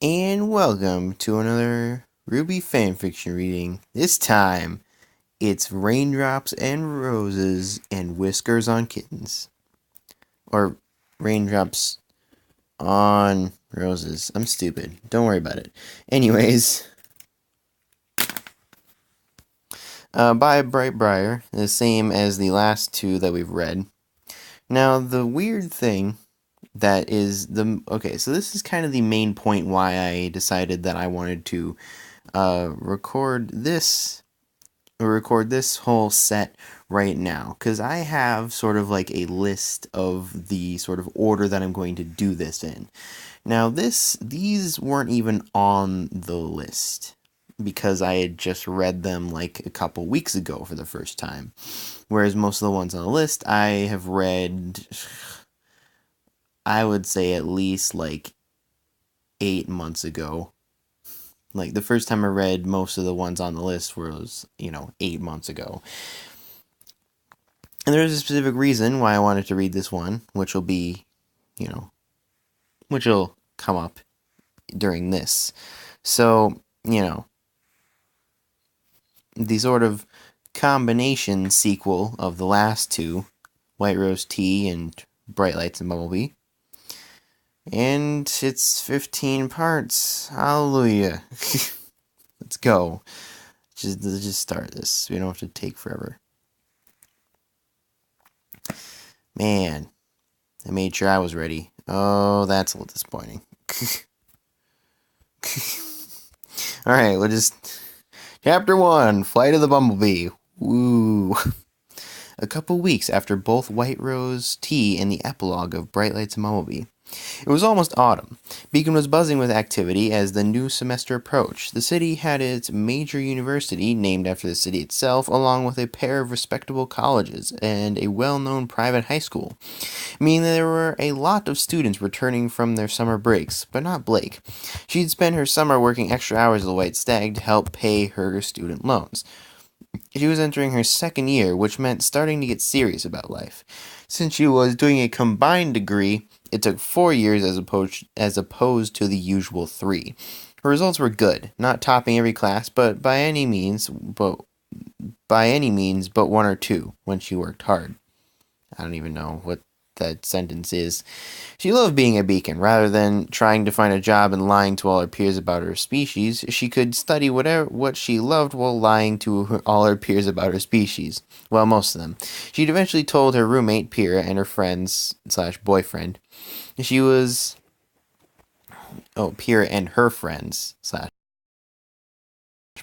And welcome to another RWBY fanfiction reading. This time, it's Raindrops and Roses and Whiskers on Kittens. Or Raindrops on Roses. I'm stupid. Don't worry about it. Anyways, by Brightbriar, the same as the last two that we've read. Now, the weird thing that is okay, so this is kind of the main point why I decided that I wanted to record this whole set right now, because I have sort of like a list of the sort of order that I'm going to do this in. Now these weren't even on the list because I had just read them like a couple weeks ago for the first time, whereas most of the ones on the list I have read, I would say, at least like 8 months ago. Like, the first time I read most of the ones on the list was, 8 months ago. And there's a specific reason why I wanted to read this one, which will be, which will come up during this. So, the sort of combination sequel of the last two, White Rose Tea and Bright Lights and Bumblebee. And it's 15 parts. Hallelujah. Let's go. Let's just start this. We don't have to take forever. Man, I made sure I was ready. Oh, that's a little disappointing. Alright, we'll just... Chapter 1, Flight of the Bumblebee. Woo. A couple weeks after both White Rose Tea and the epilogue of Bright Lights and Bumblebee. It was almost autumn. Beacon was buzzing with activity as the new semester approached. The city had its major university, named after the city itself, along with a pair of respectable colleges and a well-known private high school, meaning that there were a lot of students returning from their summer breaks, but not Blake. She'd spent her summer working extra hours at the White Stag to help pay her student loans. She was entering her second year, which meant starting to get serious about life. Since she was doing a combined degree, it took 4 years as opposed to the usual 3. Her results were good, not topping every class, but by any means but one or two when she worked hard. I don't even know what that sentence is. She loved being a beacon. Rather than trying to find a job and lying to all her peers about her species, she could study what she loved while lying to all her peers about her species. Well, most of them. She'd eventually told her roommate, Pyrrha, and her friends / boyfriend. Pyrrha and her friends /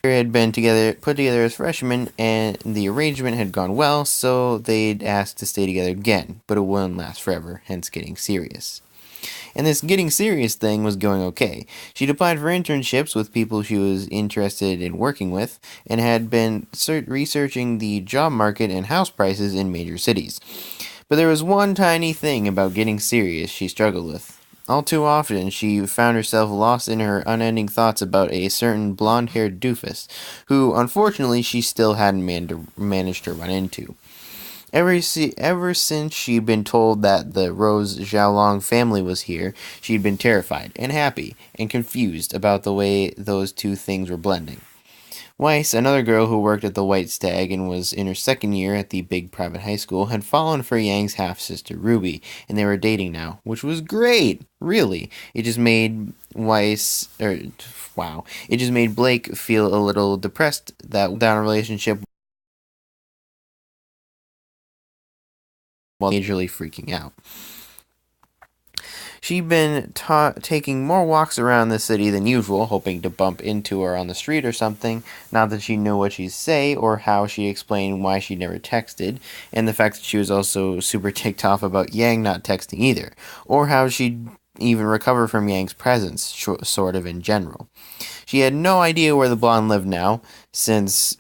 had been put together as freshmen, and the arrangement had gone well, so they'd asked to stay together again, but it wouldn't last forever, hence getting serious. And this getting serious thing was going okay. She'd applied for internships with people she was interested in working with, and had been researching the job market and house prices in major cities. But there was one tiny thing about getting serious she struggled with. All too often, she found herself lost in her unending thoughts about a certain blonde-haired doofus, who, unfortunately, she still hadn't managed to run into. Ever since she'd been told that the Rose Xiaolong family was here, she'd been terrified, and happy, and confused about the way those two things were blending. Weiss, another girl who worked at the White Stag and was in her second year at the big private high school, had fallen for Yang's half-sister RWBY, and they were dating now, which was great, really. It just made it just made Blake feel a little depressed that down a relationship while majorly freaking out. She'd been taking more walks around the city than usual, hoping to bump into her on the street or something, not that she knew what she'd say or how she explained why she never texted, and the fact that she was also super ticked off about Yang not texting either, or how she'd even recover from Yang's presence, sort of in general. She had no idea where the blonde lived now, since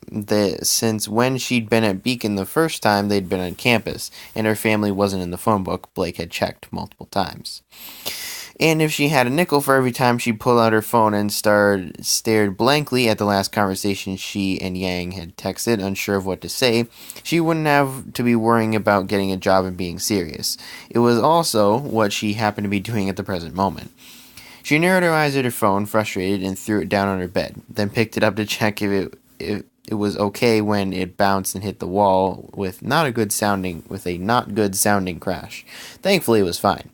when she'd been at Beacon the first time they'd been on campus, and her family wasn't in the phone book Blake had checked multiple times. And if she had a nickel for every time she pulled out her phone and stared blankly at the last conversation she and Yang had texted, unsure of what to say, she wouldn't have to be worrying about getting a job and being serious. It was also what she happened to be doing at the present moment. She narrowed her eyes at her phone, frustrated, and threw it down on her bed, then picked it up to check if it was okay when it bounced and hit the wall with a not good sounding crash. Thankfully, it was fine.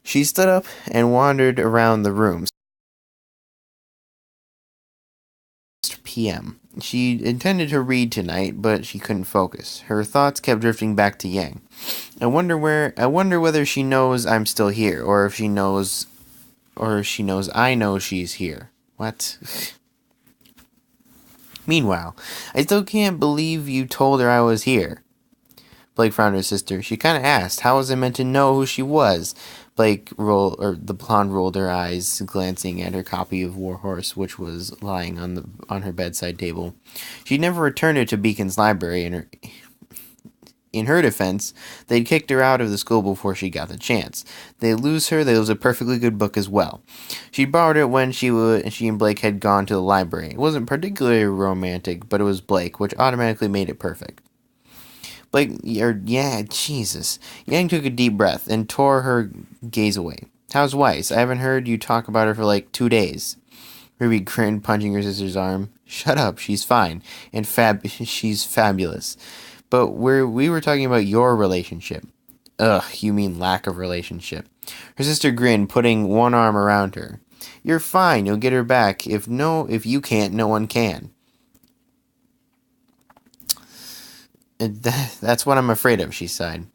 She stood up and wandered around the room. PM. She intended to read tonight, but she couldn't focus. Her thoughts kept drifting back to Yang. I wonder whether she knows I'm still here, or if she knows I know she's here. What? Meanwhile, I still can't believe you told her I was here. Blake frowned at her sister. She kind of asked, how was I meant to know who she was? The blonde rolled her eyes, glancing at her copy of Warhorse, which was lying on her bedside table. She'd never returned it to Beacon's library. In her defense, they'd kicked her out of the school before she got the chance. They lose her, they lose a perfectly good book as well. She'd borrowed it when she and Blake had gone to the library. It wasn't particularly romantic, but it was Blake, which automatically made it perfect. Jesus. Yang took a deep breath and tore her gaze away. How's Weiss? I haven't heard you talk about her for like 2 days. Ruby grinned, punching her sister's arm. Shut up, she's fine. And she's fabulous. But we were talking about your relationship. Ugh, you mean lack of relationship. Her sister grinned, putting one arm around her. You're fine, you'll get her back. If you can't, no one can. That's what I'm afraid of, she sighed.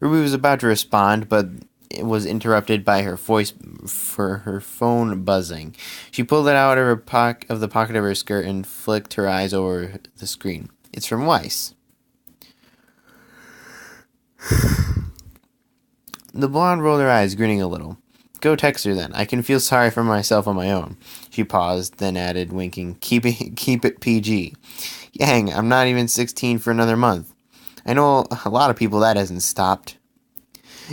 Ruby was about to respond, but it was interrupted by her phone buzzing. She pulled it out of the pocket of her skirt and flicked her eyes over the screen. It's from Weiss. The blonde rolled her eyes, grinning a little. Go text her then. I can feel sorry for myself on my own. She paused, then added, winking, Keep it PG. Yang, I'm not even 16 for another month. I know a lot of people that hasn't stopped.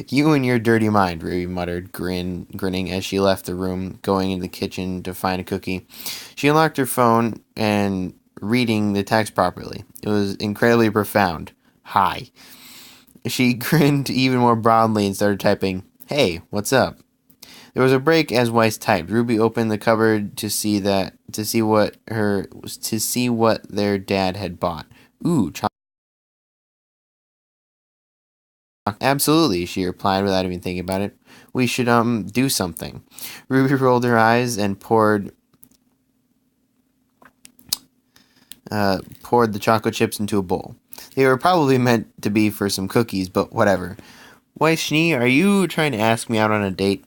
You and your dirty mind, Ruby muttered, grinning as she left the room, going into the kitchen to find a cookie. She unlocked her phone and reading the text properly. It was incredibly profound. Hi. She grinned even more broadly and started typing, Hey, what's up? There was a break as Weiss typed. Ruby opened the cupboard to see what their dad had bought. Ooh, chocolate. Absolutely, she replied without even thinking about it. We should do something. Ruby rolled her eyes and poured the chocolate chips into a bowl. They were probably meant to be for some cookies, but whatever. Weiss Schnee, are you trying to ask me out on a date?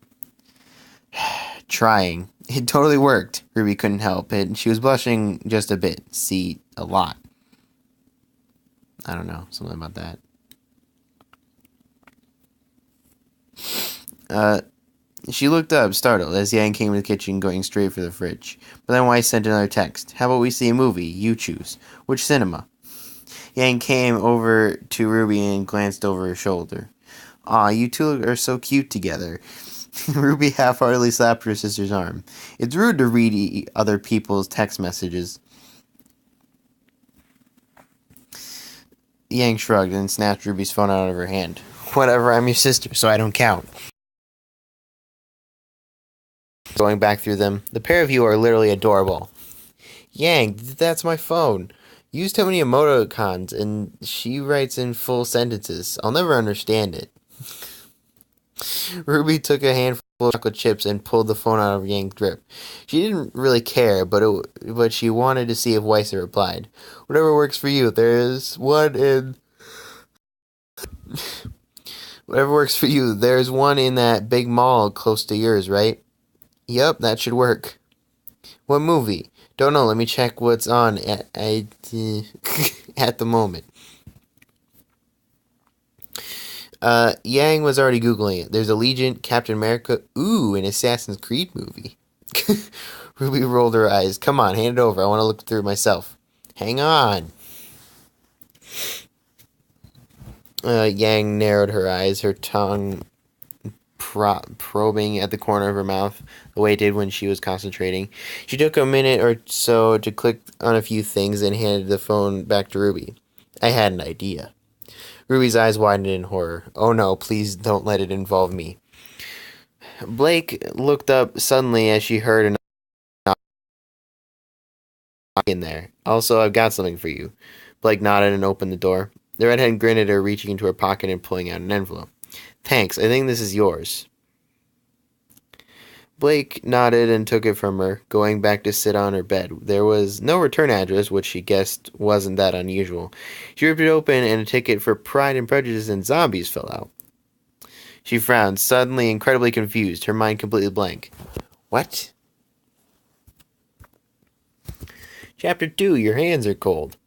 Trying. It totally worked. Ruby couldn't help it. She was blushing just a bit. See, a lot. I don't know. Something about that. She looked up, startled, as Yang came to the kitchen, going straight for the fridge. But then Weiss sent another text. How about we see a movie? You choose. Which cinema? Yang came over to Ruby and glanced over her shoulder. Aw, you two are so cute together. Ruby half-heartedly slapped her sister's arm. It's rude to read other people's text messages. Yang shrugged and snatched Ruby's phone out of her hand. Whatever, I'm your sister, so I don't count. Going back through them, the pair of you are literally adorable. Yang, that's my phone. Use too many emoticons, and she writes in full sentences. I'll never understand it. Ruby took a handful of chocolate chips and pulled the phone out of Yang's grip. She didn't really care, but she wanted to see if Weiss replied. Whatever works for you. There's one in... Whatever works for you. There's one in that big mall close to yours, right? Yep, that should work. What movie? Don't know. Let me check what's on at the moment. Yang was already Googling it. There's Allegiant, Captain America, an Assassin's Creed movie. Ruby rolled her eyes. Come on, hand it over. I want to look through it myself. Hang on. Yang narrowed her eyes, her tongue probing at the corner of her mouth, the way it did when she was concentrating. She took a minute or so to click on a few things and handed the phone back to Ruby. I had an idea. Ruby's eyes widened in horror. Oh no, please don't let it involve me. Blake looked up suddenly as she heard a knock in there. Also, I've got something for you. Blake nodded and opened the door. The redhead grinned at her, reaching into her pocket and pulling out an envelope. Thanks, I think this is yours. Blake nodded and took it from her, going back to sit on her bed. There was no return address, which she guessed wasn't that unusual. She ripped it open, and a ticket for Pride and Prejudice and Zombies fell out. She frowned, suddenly incredibly confused, her mind completely blank. What? Chapter 2, Your Hands Are Cold.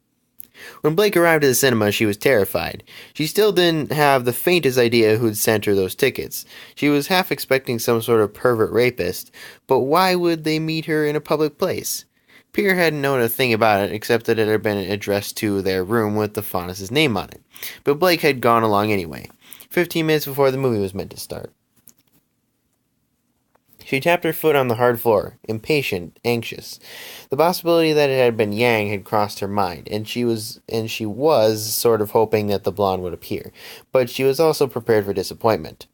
When Blake arrived at the cinema, she was terrified. She still didn't have the faintest idea who'd sent her those tickets. She was half expecting some sort of pervert rapist, but why would they meet her in a public place? Peter hadn't known a thing about it, except that it had been addressed to their room with the Faunus' name on it. But Blake had gone along anyway, 15 minutes before the movie was meant to start. She tapped her foot on the hard floor, impatient, anxious. The possibility that it had been Yang had crossed her mind, and she was sort of hoping that the blonde would appear, but she was also prepared for disappointment.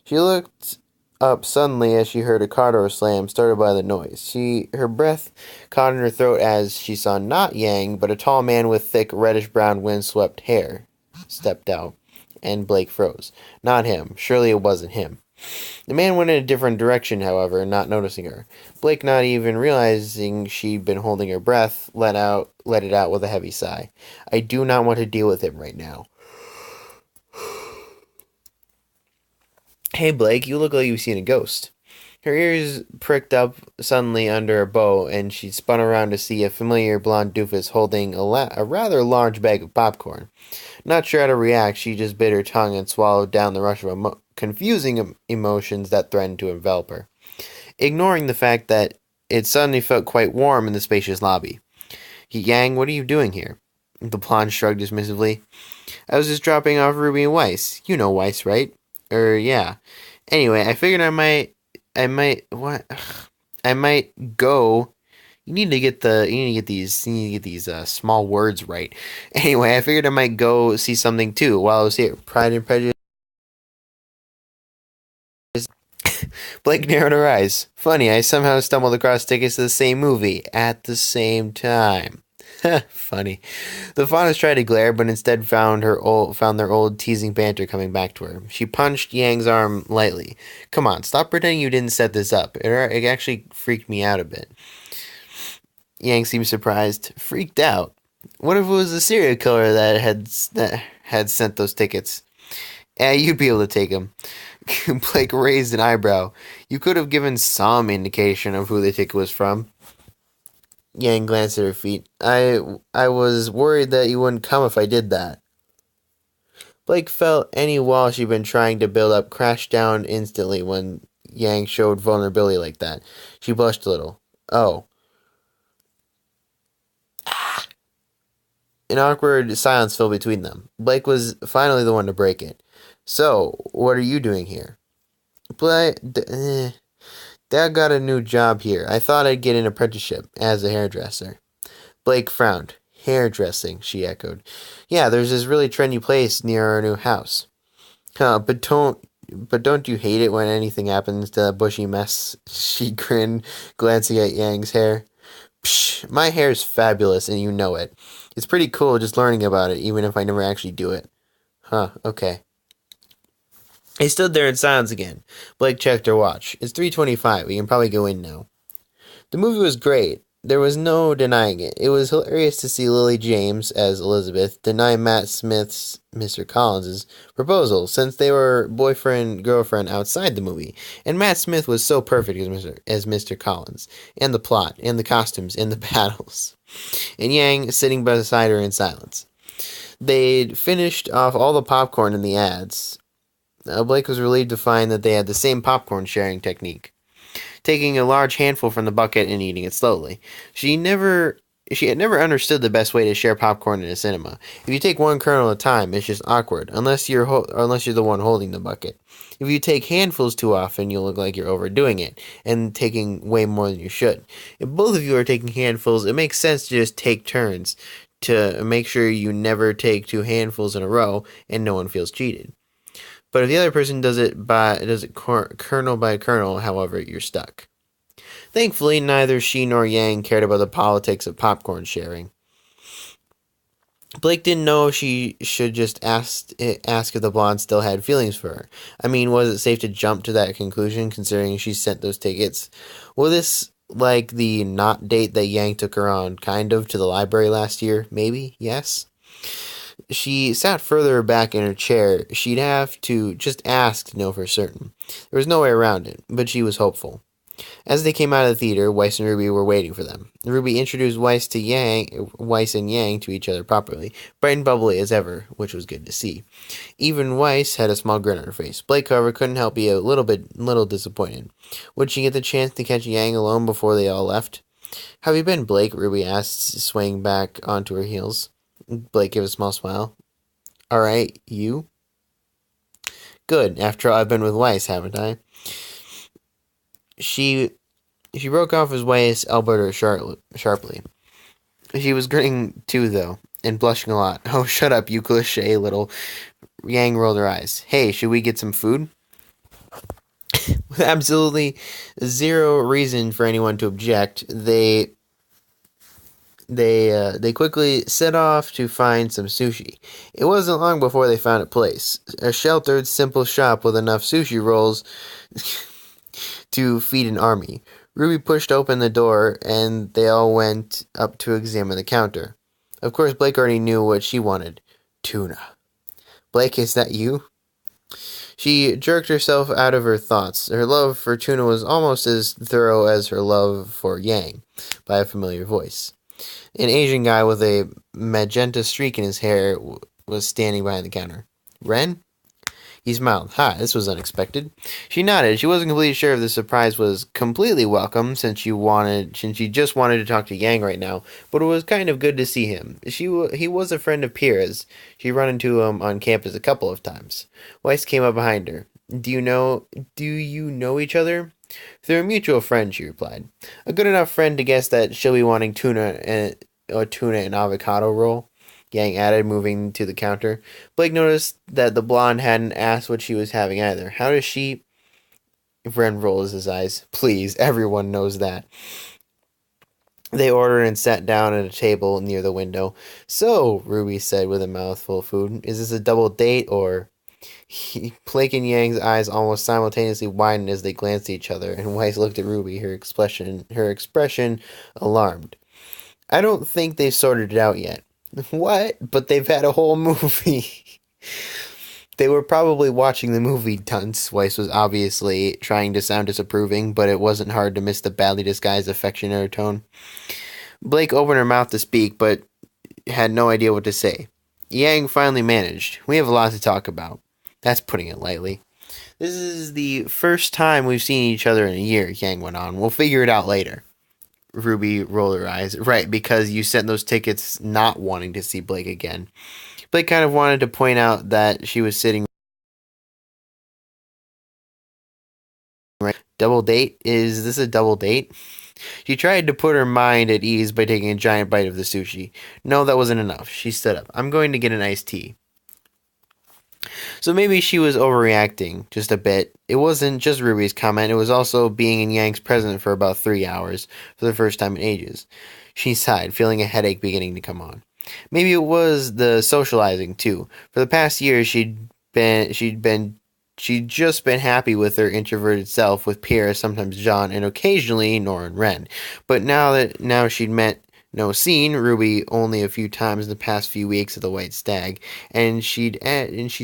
She looked up suddenly as she heard a car door slam, started by the noise. Her breath caught in her throat as she saw not Yang, but a tall man with thick, reddish-brown, windswept hair stepped out, and Blake froze. Not him. Surely it wasn't him. The man went in a different direction, however, not noticing her. Blake, not even realizing she'd been holding her breath, let it out with a heavy sigh. I do not want to deal with him right now. Hey, Blake, you look like you've seen a ghost. Her ears pricked up suddenly under a bow, and she spun around to see a familiar blonde doofus holding a rather large bag of popcorn. Not sure how to react, she just bit her tongue and swallowed down the rush of confusing emotions that threatened to envelop her, ignoring the fact that it suddenly felt quite warm in the spacious lobby. Yang, what are you doing here? The blonde shrugged dismissively. I was just dropping off Ruby and Weiss. You know Weiss, right? Yeah. Anyway, I figured I might go. You need to get these small words right. Anyway, I figured I might go see something too while I was here. Pride and Prejudice. Blake narrowed her eyes. Funny, I somehow stumbled across tickets to the same movie at the same time. Funny. The Faunus tried to glare, but instead found their old teasing banter coming back to her. She punched Yang's arm lightly. Come on, stop pretending you didn't set this up. It actually freaked me out a bit. Yang seemed surprised. Freaked out? What if it was a serial killer that had sent those tickets? You'd be able to take them. Blake raised an eyebrow. You could have given some indication of who the ticket was from. Yang glanced at her feet. I was worried that you wouldn't come if I did that. Blake felt any wall she'd been trying to build up crash down instantly when Yang showed vulnerability like that. She blushed a little. Oh. An awkward silence filled between them. Blake was finally the one to break it. So, what are you doing here? Dad got a new job here. I thought I'd get an apprenticeship as a hairdresser. Blake frowned. Hairdressing, she echoed. Yeah, there's this really trendy place near our new house. But don't you hate it when anything happens to that bushy mess? She grinned, glancing at Yang's hair. Psh, my hair's fabulous, and you know it. It's pretty cool just learning about it, even if I never actually do it. Okay. They stood there in silence again. Blake checked her watch. It's 3:25. We can probably go in now. The movie was great. There was no denying it. It was hilarious to see Lily James, as Elizabeth, deny Matt Smith's, Mr. Collins' proposal, since they were boyfriend-girlfriend outside the movie. And Matt Smith was so perfect as Mr. Collins. And the plot, and the costumes, and the battles. And Yang sitting beside her in silence. They'd finished off all the popcorn in the ads. Blake was relieved to find that they had the same popcorn sharing technique, taking a large handful from the bucket and eating it slowly. She had never understood the best way to share popcorn in a cinema. If you take one kernel at a time, it's just awkward, unless you're the one holding the bucket. If you take handfuls too often, you'll look like you're overdoing it and taking way more than you should. If both of you are taking handfuls, it makes sense to just take turns to make sure you never take two handfuls in a row and no one feels cheated. But if the other person does it kernel by kernel, however, you're stuck. Thankfully, neither she nor Yang cared about the politics of popcorn sharing. Blake didn't know if she should just ask if the blonde still had feelings for her. I mean, was it safe to jump to that conclusion, considering she sent those tickets? Was this like the not date that Yang took her on, kind of, to the library last year? Maybe? Yes? She sat further back in her chair. She'd have to just ask to know for certain. There was no way around it, but she was hopeful. As they came out of the theater, Weiss and Ruby were waiting for them. Ruby introduced Weiss and Yang to each other properly, bright and bubbly as ever, which was good to see. Even Weiss had a small grin on her face. Blake, however, couldn't help be a little disappointed. Would she get the chance to catch Yang alone before they all left? "How have you been, Blake?" Ruby asked, swaying back onto her heels. Blake gave a small smile. "All right, you?" "Good. After all, I've been with Weiss, haven't I?" She broke off his Weiss, elbowed her sharply. She was grinning too, though, and blushing a lot. "Oh, shut up, you cliché little..." Yang rolled her eyes. "Hey, should we get some food?" With absolutely zero reason for anyone to object, they quickly set off to find some sushi. It wasn't long before they found a place. A sheltered, simple shop with enough sushi rolls to feed an army. Ruby pushed open the door, and they all went up to examine the counter. Of course, Blake already knew what she wanted. Tuna. "Blake, is that you?" She jerked herself out of her thoughts. Her love for tuna was almost as thorough as her love for Yang, by a familiar voice. An Asian guy with a magenta streak in his hair was standing behind the counter. "Ren?" He smiled. "Ha, this was unexpected." She nodded. She wasn't completely sure if the surprise was completely welcome, since she just wanted to talk to Yang right now, but it was kind of good to see him. He was a friend of Pyrrha's. She'd run into him on campus a couple of times. Weiss came up behind her. Do you know each other?" "Through a mutual friend," she replied. "A good enough friend to guess that she'll be wanting tuna and avocado roll," Yang added, moving to the counter. Blake noticed that the blonde hadn't asked what she was having either. "How does she..." Ren rolls his eyes. "Please, everyone knows that." They ordered and sat down at a table near the window. "So," Ruby said with a mouthful of food, "is this a double date, or..." Blake and Yang's eyes almost simultaneously widened as they glanced at each other, and Weiss looked at Ruby, her expression alarmed. "I don't think they've sorted it out yet." "What? But they've had a whole movie." "They were probably watching the movie, dunce." Weiss was obviously trying to sound disapproving, but it wasn't hard to miss the badly disguised affection in her tone. Blake opened her mouth to speak, but had no idea what to say. Yang finally managed. "We have a lot to talk about." "That's putting it lightly." "This is the first time we've seen each other in a year," Yang went on. "We'll figure it out later." Ruby rolled her eyes. "Right, because you sent those tickets not wanting to see Blake again." Blake kind of wanted to point out that she was sitting right. "Double date? Is this a double date?" She tried to put her mind at ease by taking a giant bite of the sushi. No, that wasn't enough. She stood up. "I'm going to get an iced tea." So maybe she was overreacting just a bit. It wasn't just Ruby's comment, it was also being in Yang's presence for about 3 hours, for the first time in ages. She sighed, feeling a headache beginning to come on. Maybe it was the socializing, too. For the past year, she'd just been happy with her introverted self, with Pierre, sometimes John, and occasionally Nora and Ren. But now she'd seen Ruby only a few times in the past few weeks at the White Stag, and she'd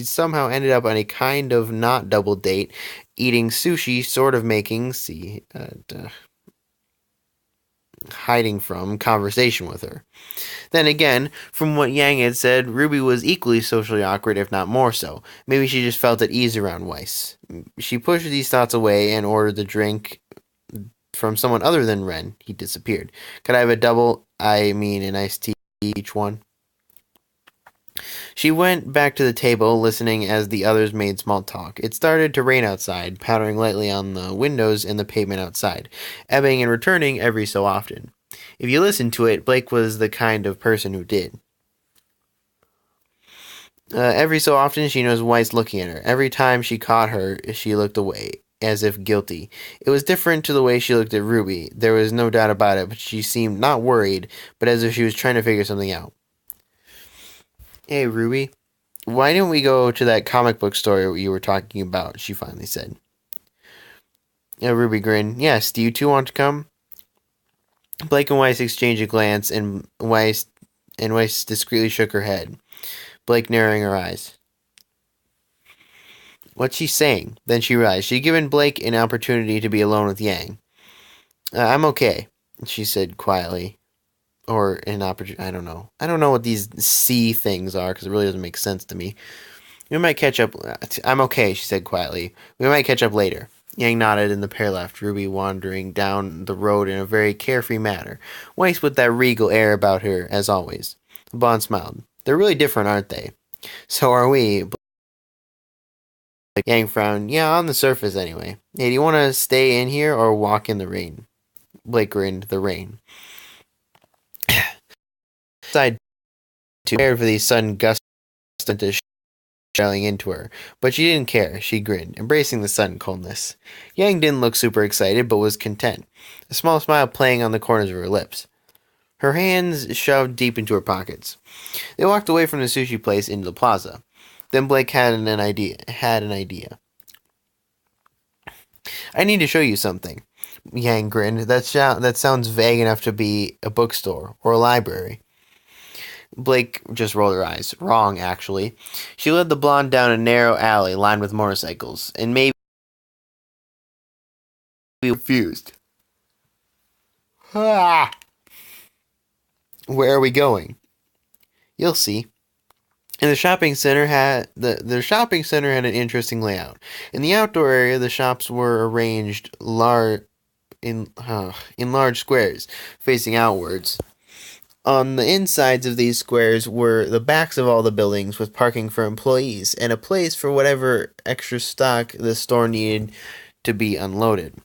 somehow ended up on a kind of not double date, eating sushi, sort of making hiding from conversation with her. Then again, from what Yang had said, Ruby was equally socially awkward, if not more so. Maybe she just felt at ease around Weiss. She pushed these thoughts away and ordered the drink from someone other than Ren. He disappeared. "Could I have an iced tea each one?" She went back to the table, listening as the others made small talk. It started to rain outside, pattering lightly on the windows and the pavement outside, ebbing and returning every so often. If you listened to it, Blake was the kind of person who did. Every so often, she knows White's looking at her. Every time she caught her, she looked away, as if guilty. It was different to the way she looked at Ruby. There was no doubt about it, but she seemed not worried, but as if she was trying to figure something out. Hey, Ruby, why didn't we go to that comic book store you were talking about? She finally said. Ruby grinned. Yes, do you two want to come? Blake and Weiss exchanged a glance, and Weiss discreetly shook her head. Blake narrowing her eyes. What's she saying? Then she realized she'd given Blake an opportunity to be alone with Yang. I'm okay, she said quietly. Or an opportunity. I don't know. I don't know what these C things are because it really doesn't make sense to me. We might catch up. I'm okay, she said quietly. We might catch up later. Yang nodded and the pair left, Ruby wandering down the road in a very carefree manner, Weiss with that regal air about her, as always. Bond smiled. They're really different, aren't they? So are we. Yang frowned. Yeah, on the surface anyway. Hey, do you want to stay in here or walk in the rain? Blake grinned. The rain. Side too prepared for these sudden gusts to shelling into her, but she didn't care. She grinned, embracing the sudden coldness. Yang didn't look super excited, but was content, a small smile playing on the corners of her lips. Her hands shoved deep into her pockets. They walked away from the sushi place into the plaza. Then Blake had an idea. I need to show you something. Yang grinned. That sounds vague enough to be a bookstore or a library. Blake just rolled her eyes. Wrong, actually. She led the blonde down a narrow alley lined with motorcycles, and maybe confused. Ah! Where are we going? You'll see. And the shopping center had an interesting layout. In the outdoor area, the shops were arranged in large squares, facing outwards. On the insides of these squares were the backs of all the buildings with parking for employees and a place for whatever extra stock the store needed to be unloaded.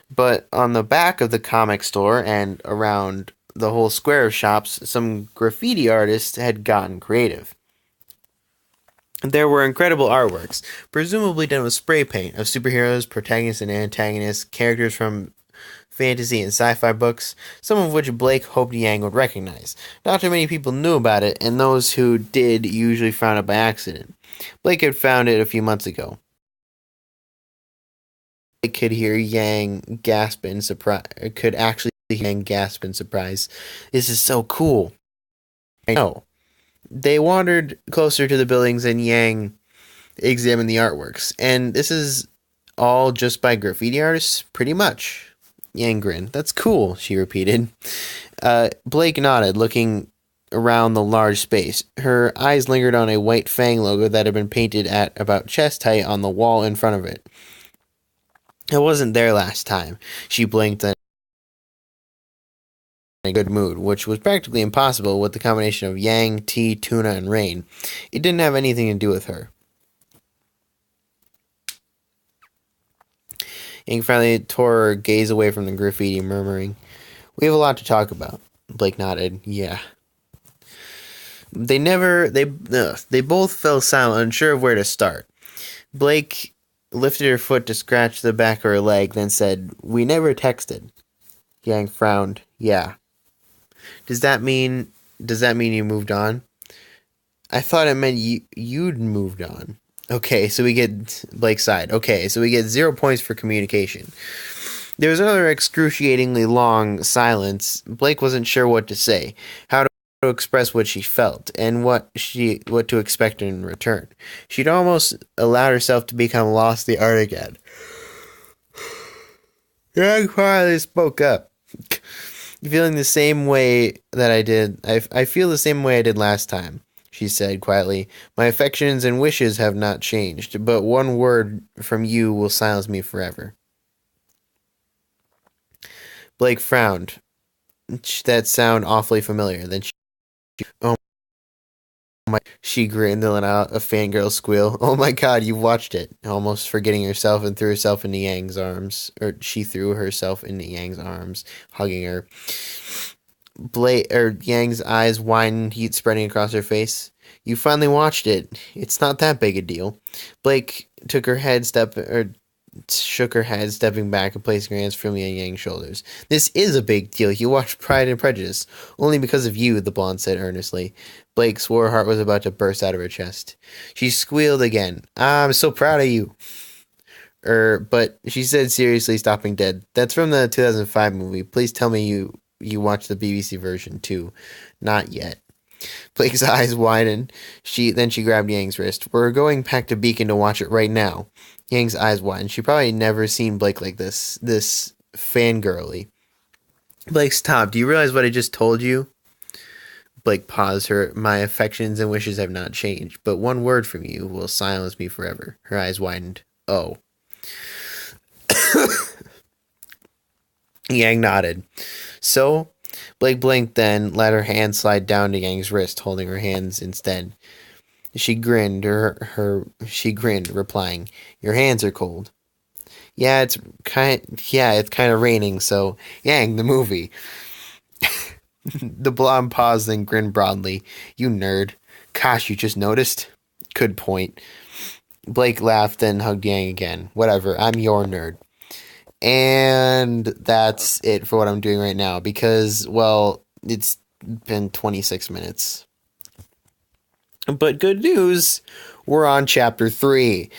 But on the back of the comic store and around the whole square of shops, some graffiti artists had gotten creative. There were incredible artworks, presumably done with spray paint, of superheroes, protagonists and antagonists, characters from fantasy and sci-fi books, some of which Blake hoped Yang would recognize. Not too many people knew about it, and those who did usually found it by accident. Blake had found it a few months ago. Blake could hear Yang gasp in surprise. Could actually hear Yang gasp in surprise. This is so cool. I know. They wandered closer to the buildings, and Yang examined the artworks. And this is all just by graffiti artists, pretty much. Yang grinned. That's cool, she repeated. Blake nodded, looking around the large space. Her eyes lingered on a white Fang logo that had been painted at about chest height on the wall in front of it. It wasn't there last time. She blinked in a good mood, which was practically impossible with the combination of Yang, tea, tuna, and rain. It didn't have anything to do with her. Yang finally tore her gaze away from the graffiti, murmuring, "We have a lot to talk about." Blake nodded. Yeah. They both fell silent, unsure of where to start. Blake lifted her foot to scratch the back of her leg, then said, "We never texted." Yang frowned. Yeah. Does that mean you moved on? I thought it meant you'd moved on. Okay, so we get Blake's side. Okay, so we get 0 points for communication. There was another excruciatingly long silence. Blake wasn't sure what to say, how to express what she felt, and what to expect in return. She'd almost allowed herself to become lost in the art again. I finally spoke up. Feeling the same way that I did. I feel the same way I did last time, she said quietly. My affections and wishes have not changed, but one word from you will silence me forever. Blake frowned. That sounded awfully familiar. Then oh my, she grinned and let out a fangirl squeal. Oh my god, you watched it. Almost forgetting herself and threw herself into Yang's arms. Or she threw herself into Yang's arms, hugging her. Yang's eyes widened, heat spreading across her face. You finally watched it. It's not that big a deal. Blake shook her head, stepping back and placing her hands firmly on Yang's shoulders. This is a big deal. You watched Pride and Prejudice. Only because of you, the blonde said earnestly. Blake swore her heart was about to burst out of her chest. She squealed again. I'm so proud of you. But she said seriously, stopping dead. That's from the 2005 movie. Please tell me you watched the BBC version too. Not yet. Blake's eyes widened. She grabbed Yang's wrist. We're going back to Beacon to watch it right now. Yang's eyes widened. She probably never seen Blake like this fangirly. Blake, stop. Do you realize what I just told you? Blake paused. My affections and wishes have not changed, but one word from you will silence me forever. Her eyes widened. Oh. Yang nodded. So, Blake blinked, then let her hand slide down to Yang's wrist, holding her hands instead. She grinned, replying, "Your hands are cold." It's kind of raining, so Yang, the movie. The blonde paused, then grinned broadly. You nerd. Gosh, you just noticed? Good point. Blake laughed, then hugged Yang again. Whatever, I'm your nerd. And that's it for what I'm doing right now because, well, it's been 26 minutes. But good news, we're on chapter 3.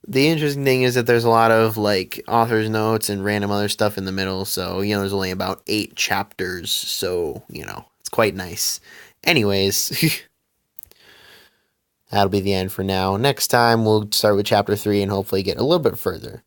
The interesting thing is that there's a lot of, like, author's notes and random other stuff in the middle, so, there's only about 8 chapters, so, it's quite nice. Anyways, that'll be the end for now. Next time, we'll start with chapter 3 and hopefully get a little bit further.